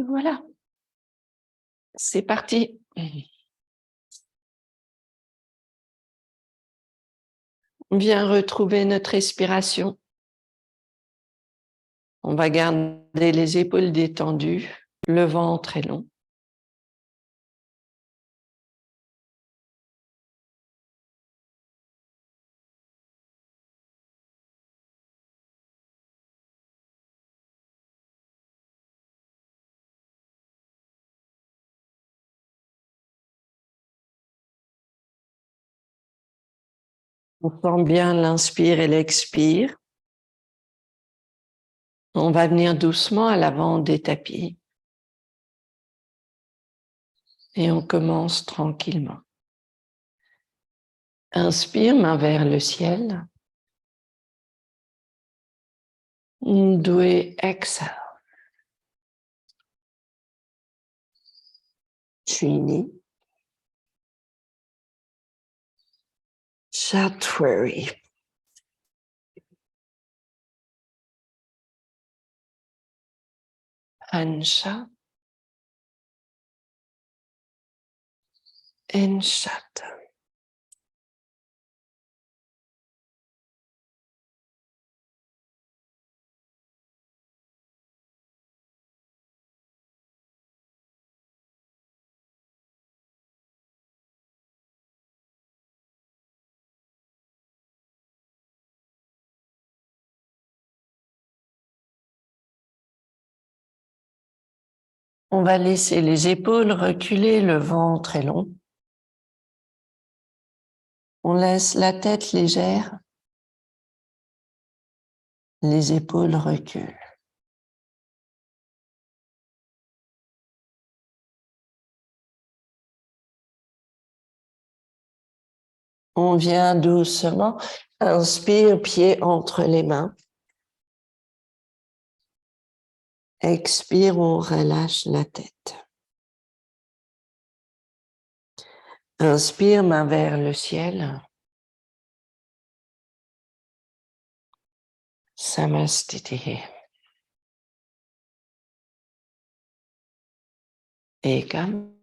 Voilà. C'est parti. On vient retrouver notre respiration. On va garder les épaules détendues, le ventre est long. On sent bien l'inspire et l'expire. On va venir doucement à l'avant des tapis. Et on commence tranquillement. Inspire, main vers le ciel. Doué, exhale. Trini. Chatwari. Ansha. Enshata. On va laisser les épaules reculer, le ventre est long. On laisse la tête légère. Les épaules reculent. On vient doucement, inspire, pied entre les mains. Expire, on relâche la tête. Inspire, main vers le ciel. Samastiti. Ekam.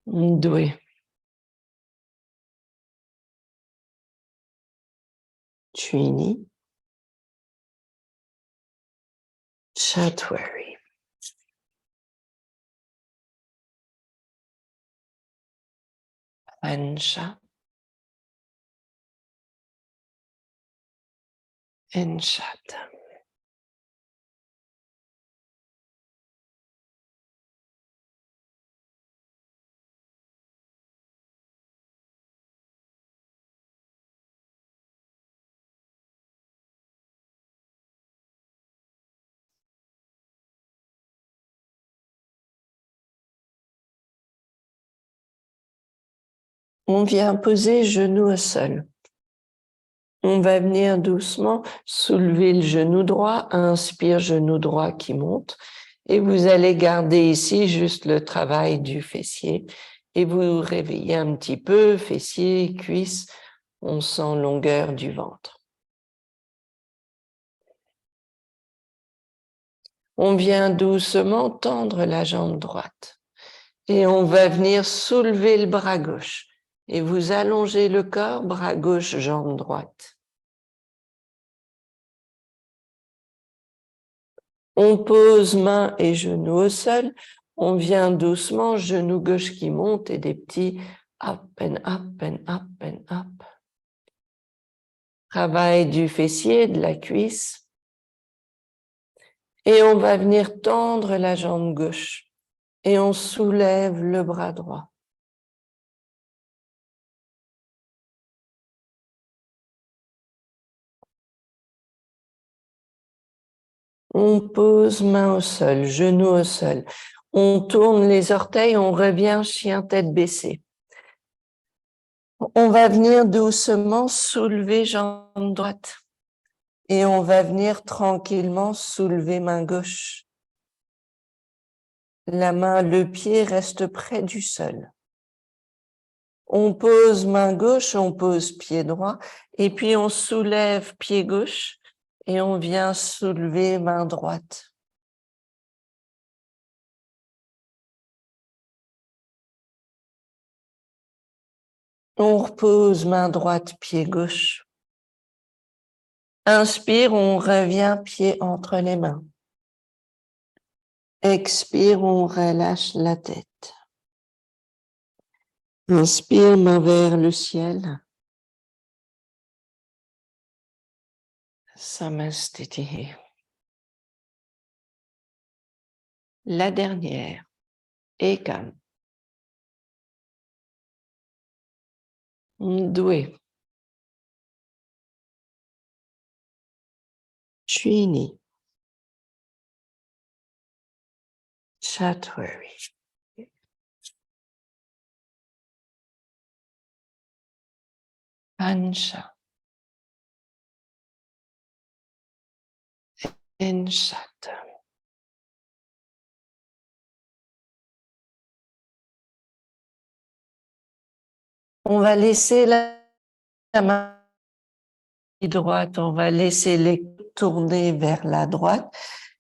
Doué. Trini. Chatwari. Ansha. Enshata. On vient poser genou au sol. On va venir doucement soulever le genou droit, inspire, genou droit qui monte. Et vous allez garder ici juste le travail du fessier. Et vous réveillez un petit peu, fessier, cuisse, on sent longueur du ventre. On vient doucement tendre la jambe droite. Et on va venir soulever le bras gauche. Et vous allongez le corps, bras gauche, jambe droite. On pose main et genou au sol. On vient doucement, genou gauche qui monte et des petits up and up and up and up. Travail du fessier, de la cuisse. Et on va venir tendre la jambe gauche. Et on soulève le bras droit. On pose main au sol, genou au sol. On tourne les orteils, on revient chien tête baissée. On va venir doucement soulever jambe droite. Et on va venir tranquillement soulever main gauche. La main, le pied reste près du sol. On pose main gauche, on pose pied droit, et puis on soulève pied gauche Et on vient soulever main droite. On repose main droite, pied gauche. Inspire, on revient pied entre les mains. Expire, on relâche la tête. Inspire, main vers le ciel. Samastitihi. La dernière. Ekam. Doué. Trini. Chatwari. Pancha. Enchata. On va laisser la main droite, on va laisser les coudes tourner vers la droite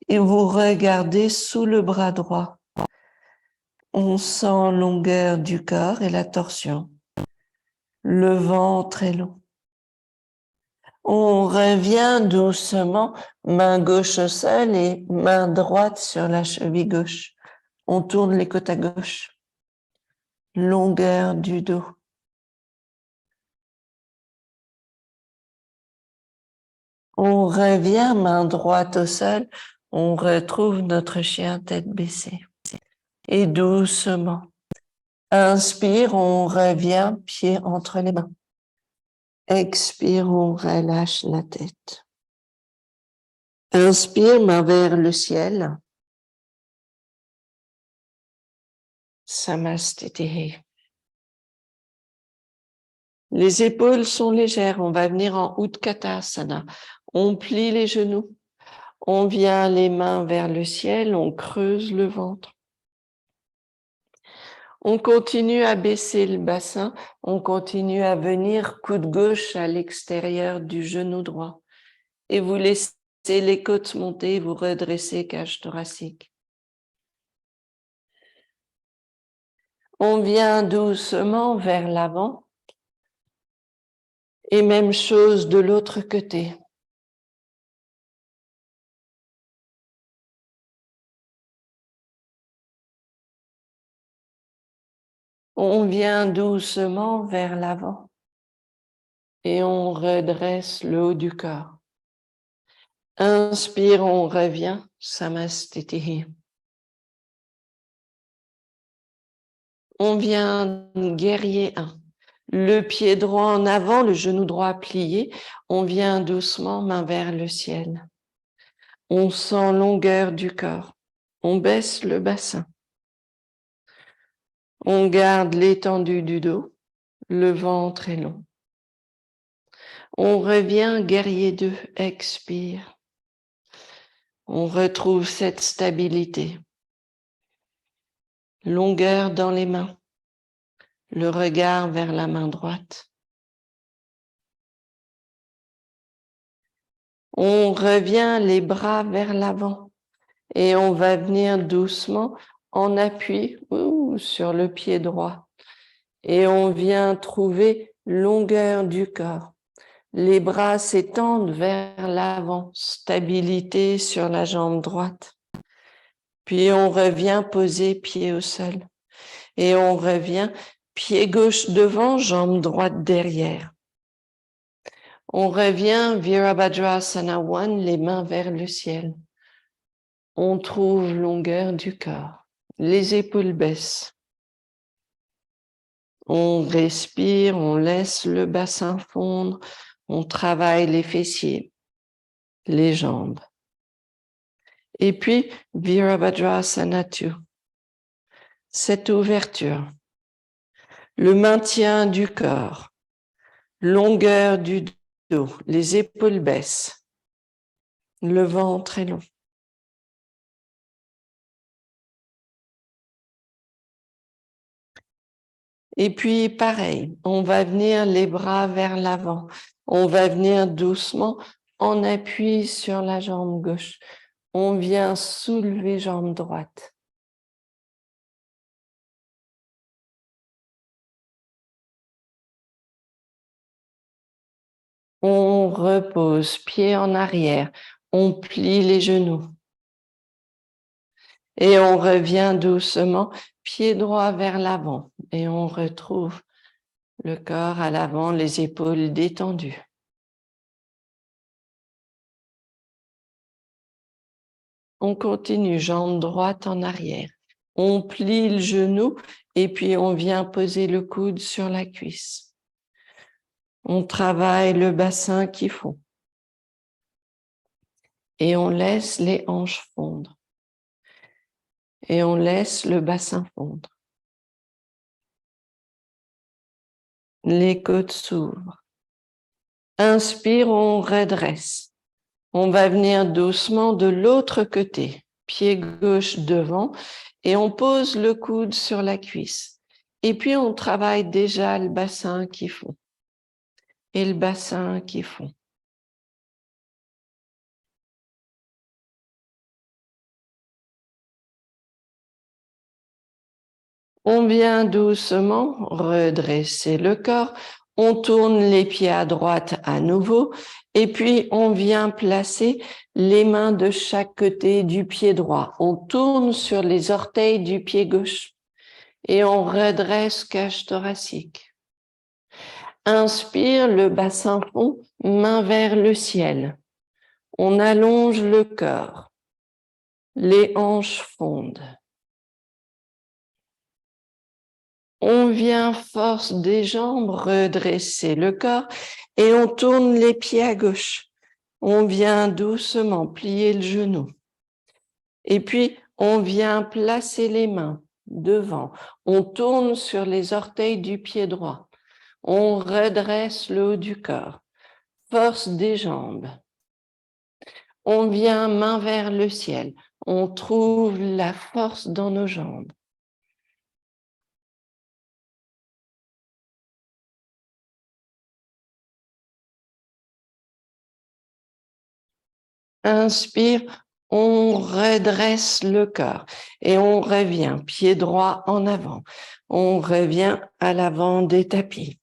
et vous regardez sous le bras droit. On sent longueur du corps et la torsion. Le ventre est long. On revient doucement, main gauche au sol et main droite sur la cheville gauche. On tourne les côtes à gauche. Longueur du dos. On revient, main droite au sol. On retrouve notre chien tête baissée. Et doucement. Inspire, on revient, pied entre les mains. Expire, on relâche la tête. Inspire, main vers le ciel. Samastitihi. Les épaules sont légères. On va venir en Utkatasana. On plie les genoux. On vient les mains vers le ciel. On creuse le ventre. On continue à baisser le bassin. On continue à venir coude gauche à l'extérieur du genou droit. Et vous laissez les côtes monter. Vous redressez cage thoracique. On vient doucement vers l'avant. Et même chose de l'autre côté. On vient doucement vers l'avant. Et on redresse le haut du corps. Inspire, on revient. Samastitihi. On vient guerrier 1. Le pied droit en avant, le genou droit plié. On vient doucement, main vers le ciel. On sent longueur du corps. On baisse le bassin. On garde l'étendue du dos. Le ventre est long. On revient, guerrier 2, expire. On retrouve cette stabilité. Longueur dans les mains. Le regard vers la main droite. On revient les bras vers l'avant et on va venir doucement en appui sur le pied droit. Et on vient trouver longueur du corps. Les bras s'étendent vers l'avant, stabilité sur la jambe droite. Puis on revient poser pied au sol. Et on revient pied gauche devant, jambe droite derrière. On revient Virabhadrasana 1, les mains vers le ciel. On trouve longueur du corps. Les épaules baissent. On respire, on laisse le bassin fondre. On travaille les fessiers, les jambes. Et puis Virabhadrasana 2. Cette ouverture. Le maintien du corps. Longueur du dos. Les épaules baissent. Le ventre est long. Et puis, pareil, on va venir les bras vers l'avant. On va venir doucement on appuie sur la jambe gauche. On vient soulever jambe droite. On repose, pied en arrière. On plie les genoux. Et on revient doucement, pied droit vers l'avant. Et on retrouve le corps à l'avant, les épaules détendues. On continue, jambe droite en arrière. On plie le genou et puis on vient poser le coude sur la cuisse. On travaille le bassin qui fond. Et on laisse les hanches fondre. Et on laisse le bassin fondre. Les côtes s'ouvrent. Inspire, on redresse. On va venir doucement de l'autre côté, pied gauche devant, et on pose le coude sur la cuisse. Et puis on travaille déjà le bassin qui fond. Et le bassin qui fond. On vient doucement redresser le corps. On tourne les pieds à droite à nouveau. Et puis, on vient placer les mains de chaque côté du pied droit. On tourne sur les orteils du pied gauche. Et on redresse cage thoracique. Inspire, le bassin fond, main vers le ciel. On allonge le corps. Les hanches fondent. On vient force des jambes, redresser le corps et on tourne les pieds à gauche. On vient doucement plier le genou. Et puis, on vient placer les mains devant. On tourne sur les orteils du pied droit. On redresse le haut du corps. Force des jambes. On vient main vers le ciel. On trouve la force dans nos jambes. Inspire, on redresse le corps et on revient pied droit en avant. On revient à l'avant des tapis.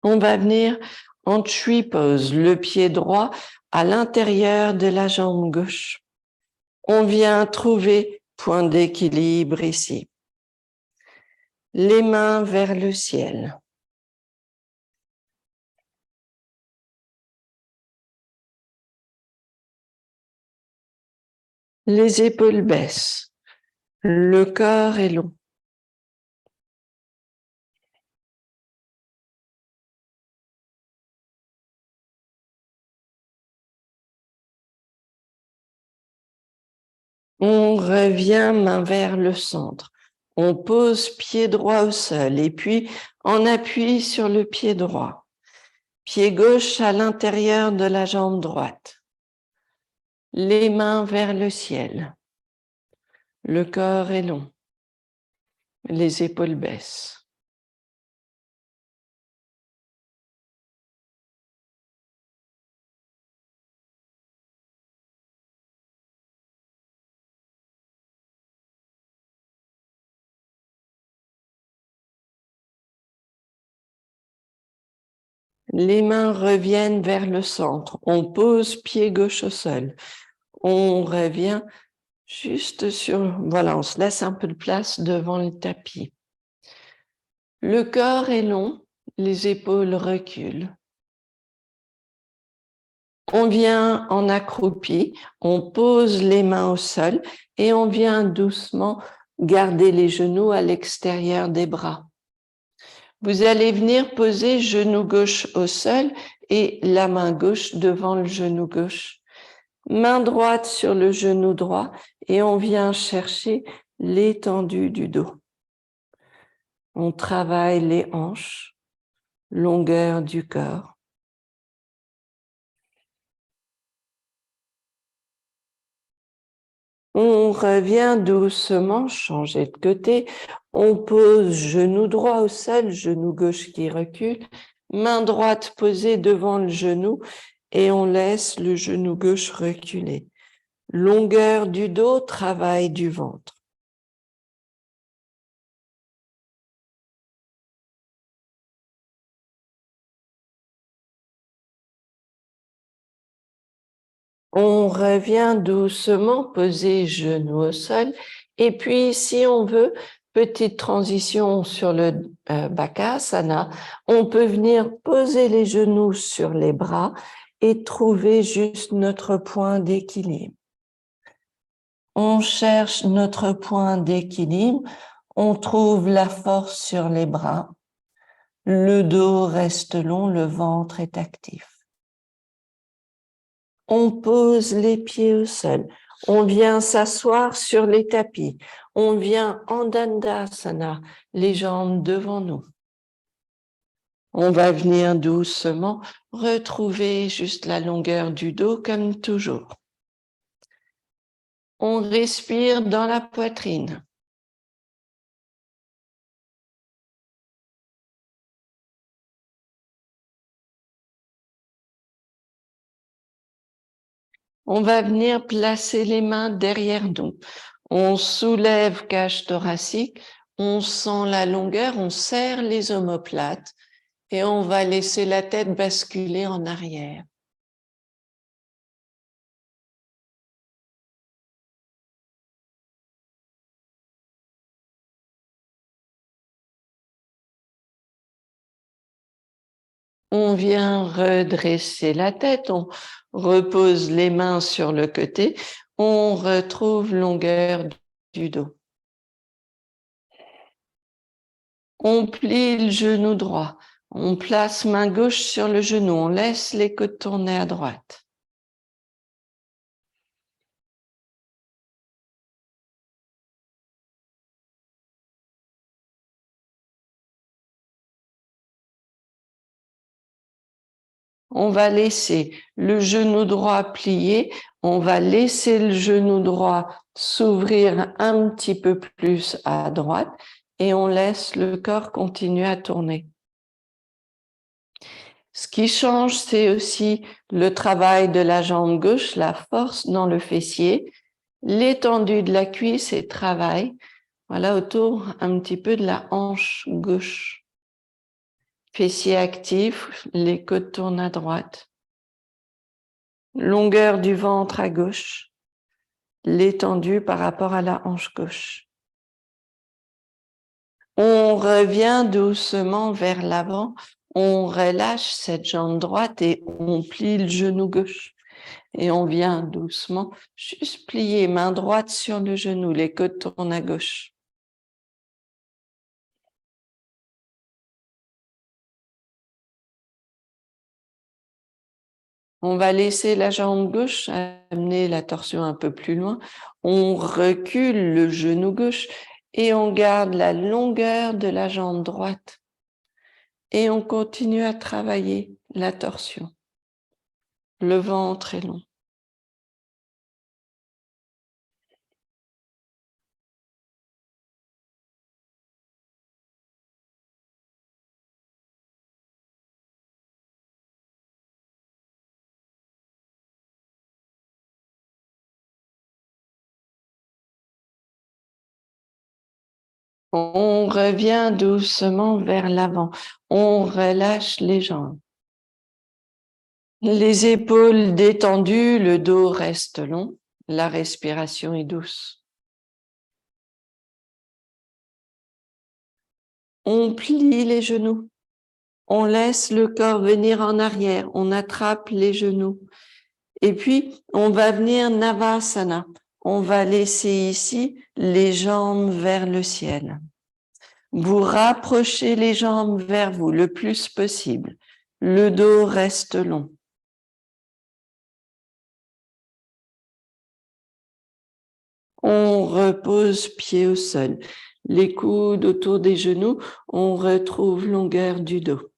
On va venir en tree pose, le pied droit à l'intérieur de la jambe gauche. On vient trouver point d'équilibre ici. Les mains vers le ciel. Les épaules baissent. Le corps est long. On revient main vers le centre. On pose pied droit au sol et puis on appuie sur le pied droit. Pied gauche à l'intérieur de la jambe droite. Les mains vers le ciel. Le corps est long. Les épaules baissent. Les mains reviennent vers le centre. On pose pied gauche au sol. On revient juste sur... Voilà, on se laisse un peu de place devant le tapis. Le corps est long, les épaules reculent. On vient en accroupi, on pose les mains au sol et on vient doucement garder les genoux à l'extérieur des bras. Vous allez venir poser genou gauche au sol et la main gauche devant le genou gauche. Main droite sur le genou droit et on vient chercher l'étendue du dos. On travaille les hanches, longueur du corps. On revient doucement, changer de côté. On pose genou droit au sol, genou gauche qui recule, main droite posée devant le genou et on laisse le genou gauche reculer. Longueur du dos, travail du ventre. On revient doucement, poser genou au sol. Et puis, si on veut, petite transition sur le Bakasana, on peut venir poser les genoux sur les bras et trouver juste notre point d'équilibre. On cherche notre point d'équilibre, on trouve la force sur les bras, le dos reste long, le ventre est actif. On pose les pieds au sol. On vient s'asseoir sur les tapis. On vient en Dandasana, les jambes devant nous. On va venir doucement retrouver juste la longueur du dos comme toujours. On respire dans la poitrine. On va venir placer les mains derrière nous. On soulève cage thoracique, on sent la longueur, on serre les omoplates et on va laisser la tête basculer en arrière. On vient redresser la tête, on repose les mains sur le côté, on retrouve longueur du dos. On plie le genou droit, on place main gauche sur le genou, on laisse les côtes tourner à droite. On va laisser le genou droit plié, on va laisser le genou droit s'ouvrir un petit peu plus à droite et on laisse le corps continuer à tourner. Ce qui change, c'est aussi le travail de la jambe gauche, la force dans le fessier, l'étendue de la cuisse et travail, voilà, autour un petit peu de la hanche gauche. Fessier actif, les côtes tournent à droite. Longueur du ventre à gauche, l'étendue par rapport à la hanche gauche. On revient doucement vers l'avant, on relâche cette jambe droite et on plie le genou gauche. Et on vient doucement juste plier main droite sur le genou, les côtes tournent à gauche. On va laisser la jambe gauche amener la torsion un peu plus loin. On recule le genou gauche et on garde la longueur de la jambe droite. Et on continue à travailler la torsion. Le ventre est long. On revient doucement vers l'avant. On relâche les jambes. Les épaules détendues, le dos reste long. La respiration est douce. On plie les genoux. On laisse le corps venir en arrière. On attrape les genoux. Et puis, on va venir Navasana. On va laisser ici les jambes vers le ciel. Vous rapprochez les jambes vers vous le plus possible. Le dos reste long. On repose pied au sol. Les coudes autour des genoux, on retrouve longueur du dos.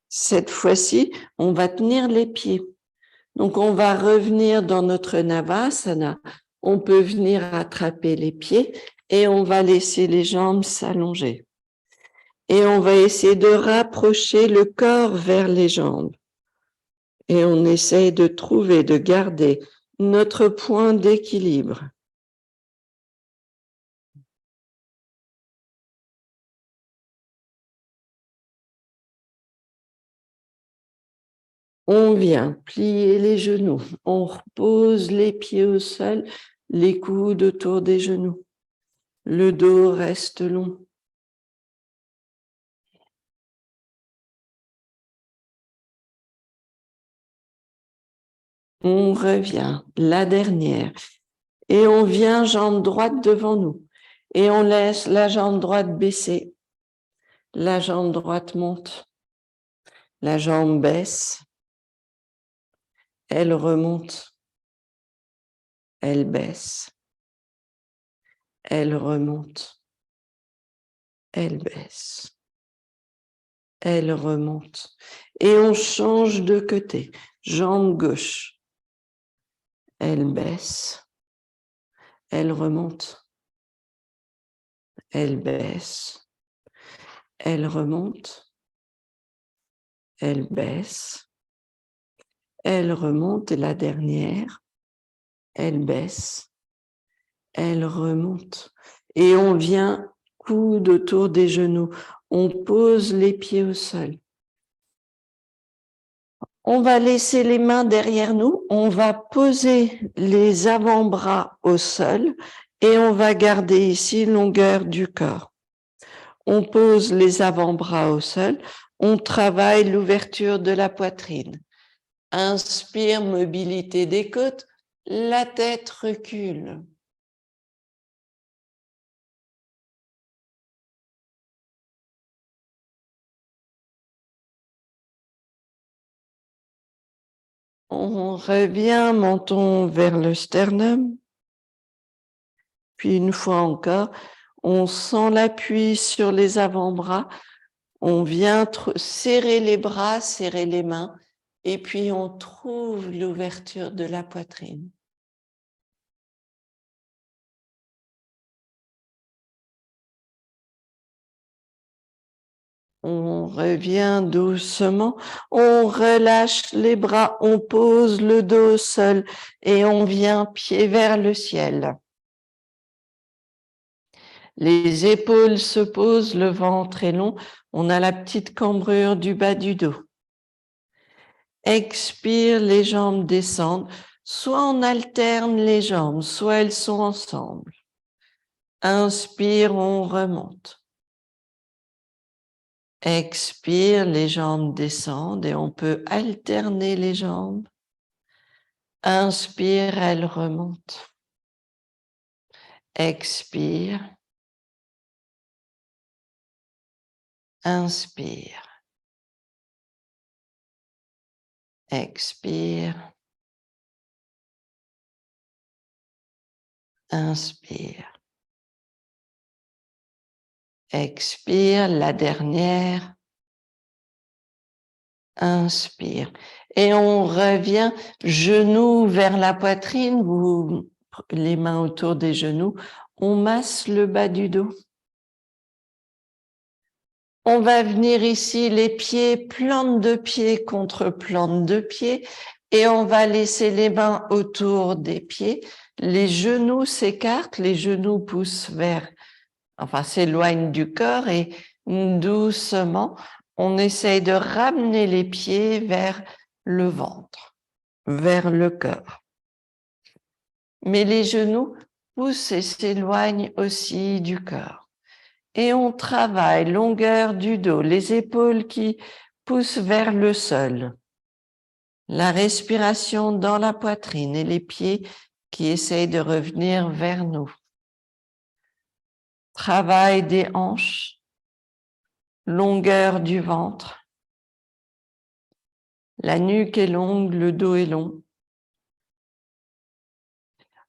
Cette fois-ci, on va tenir les pieds. Donc, on va revenir dans notre Navasana. On peut venir attraper les pieds et on va laisser les jambes s'allonger. Et on va essayer de rapprocher le corps vers les jambes. Et on essaye de trouver, de garder notre point d'équilibre. On vient plier les genoux. On repose les pieds au sol, les coudes autour des genoux. Le dos reste long. On revient, la dernière. Et on vient jambe droite devant nous. Et on laisse la jambe droite baisser. La jambe droite monte. La jambe baisse. Elle remonte. Elle baisse. Elle remonte. Elle baisse. Elle remonte. Et on change de côté. Jambe gauche. Elle baisse. Elle remonte. Elle baisse. Elle remonte. Elle baisse. Elle remonte. Et la dernière, elle baisse. Elle remonte. Et on vient coude autour des genoux. On pose les pieds au sol. On va laisser les mains derrière nous. On va poser les avant-bras au sol et on va garder ici longueur du corps. On pose les avant-bras au sol. On travaille l'ouverture de la poitrine. Inspire, mobilité des côtes. La tête recule. On revient, menton vers le sternum. Puis une fois encore, on sent l'appui sur les avant-bras. On vient serrer les bras, serrer les mains. Et puis on trouve l'ouverture de la poitrine. On revient doucement, on relâche les bras, on pose le dos au sol et on vient pied vers le ciel. Les épaules se posent, le ventre est long, on a la petite cambrure du bas du dos. Expire, les jambes descendent, soit on alterne les jambes, soit elles sont ensemble. Inspire, on remonte. Expire, les jambes descendent et on peut alterner les jambes. Inspire, elles remontent. Expire. Inspire. Expire. Inspire. Expire, la dernière. Inspire. Et on revient, genoux vers la poitrine, vous, les mains autour des genoux. On masse le bas du dos. On va venir ici, les pieds, plante de pied contre plante de pied, et on va laisser les mains autour des pieds. Les genoux s'écartent, les genoux poussent vers, enfin s'éloignent du corps et doucement, on essaye de ramener les pieds vers le ventre, vers le corps. Mais les genoux poussent et s'éloignent aussi du corps. Et on travaille longueur du dos, les épaules qui poussent vers le sol. La respiration dans la poitrine et les pieds qui essayent de revenir vers nous. Travail des hanches, longueur du ventre. La nuque est longue, le dos est long.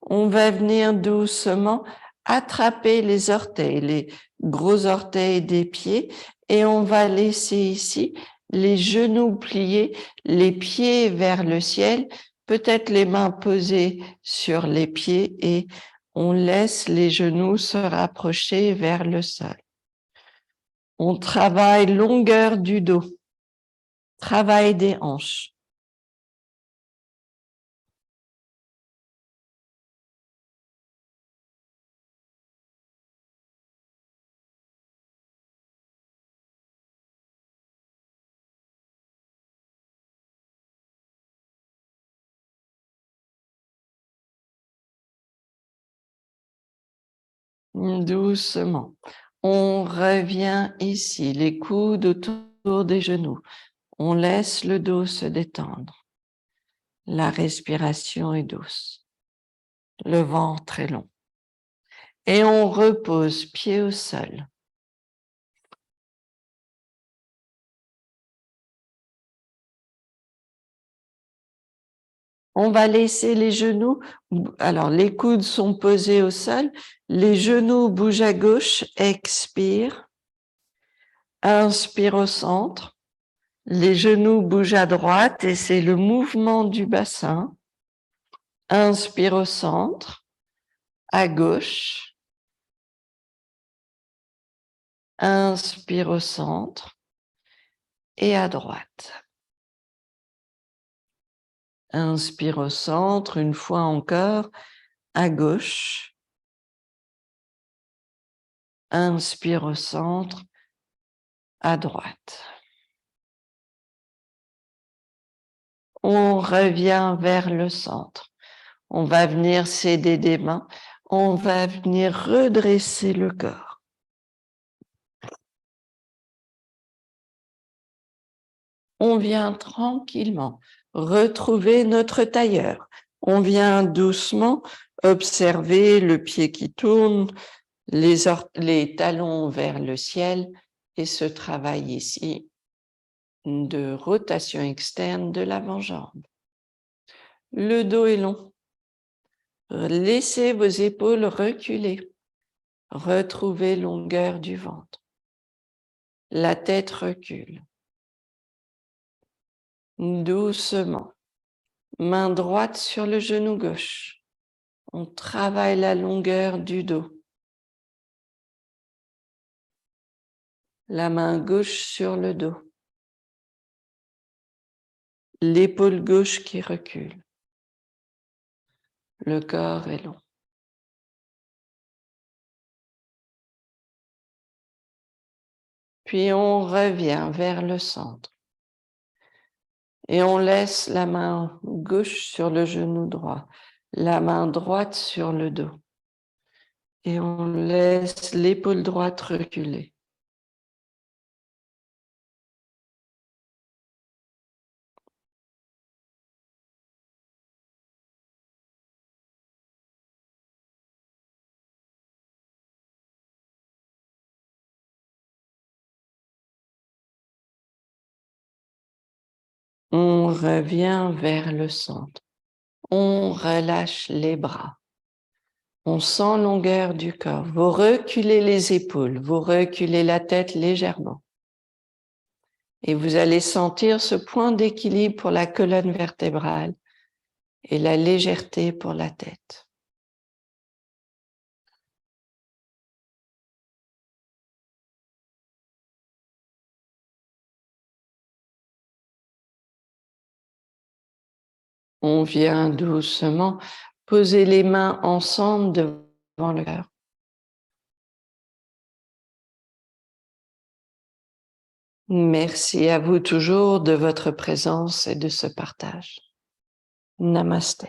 On va venir doucement attraper les orteils, les gros orteils des pieds, et on va laisser ici les genoux pliés, les pieds vers le ciel, peut-être les mains posées sur les pieds et on laisse les genoux se rapprocher vers le sol. On travaille longueur du dos, travail des hanches. Doucement. On revient ici, les coudes autour des genoux. On laisse le dos se détendre. La respiration est douce. Le ventre est long. Et on repose pied au sol. On va laisser les genoux, alors les coudes sont posés au sol, les genoux bougent à gauche, expire, inspire au centre, les genoux bougent à droite et c'est le mouvement du bassin, inspire au centre, à gauche, inspire au centre et à droite. Inspire au centre, une fois encore, à gauche. Inspire au centre, à droite. On revient vers le centre. On va venir s'aider des mains. On va venir redresser le corps. On vient tranquillement retrouver notre tailleur. On vient doucement observer le pied qui tourne, les talons vers le ciel et ce travail ici de rotation externe de l'avant-jambe. Le dos est long. Laissez vos épaules reculer. Retrouvez longueur du ventre. La tête recule. Doucement. Main droite sur le genou gauche. On travaille la longueur du dos. La main gauche sur le dos. L'épaule gauche qui recule. Le corps est long. Puis on revient vers le centre. Et on laisse la main gauche sur le genou droit, la main droite sur le dos. Et on laisse l'épaule droite reculer. On revient vers le centre. On relâche les bras. On sent longueur du corps. Vous reculez les épaules, vous reculez la tête légèrement. Et vous allez sentir ce point d'équilibre pour la colonne vertébrale et la légèreté pour la tête. On vient doucement poser les mains ensemble devant le cœur. Merci à vous toujours de votre présence et de ce partage. Namasté.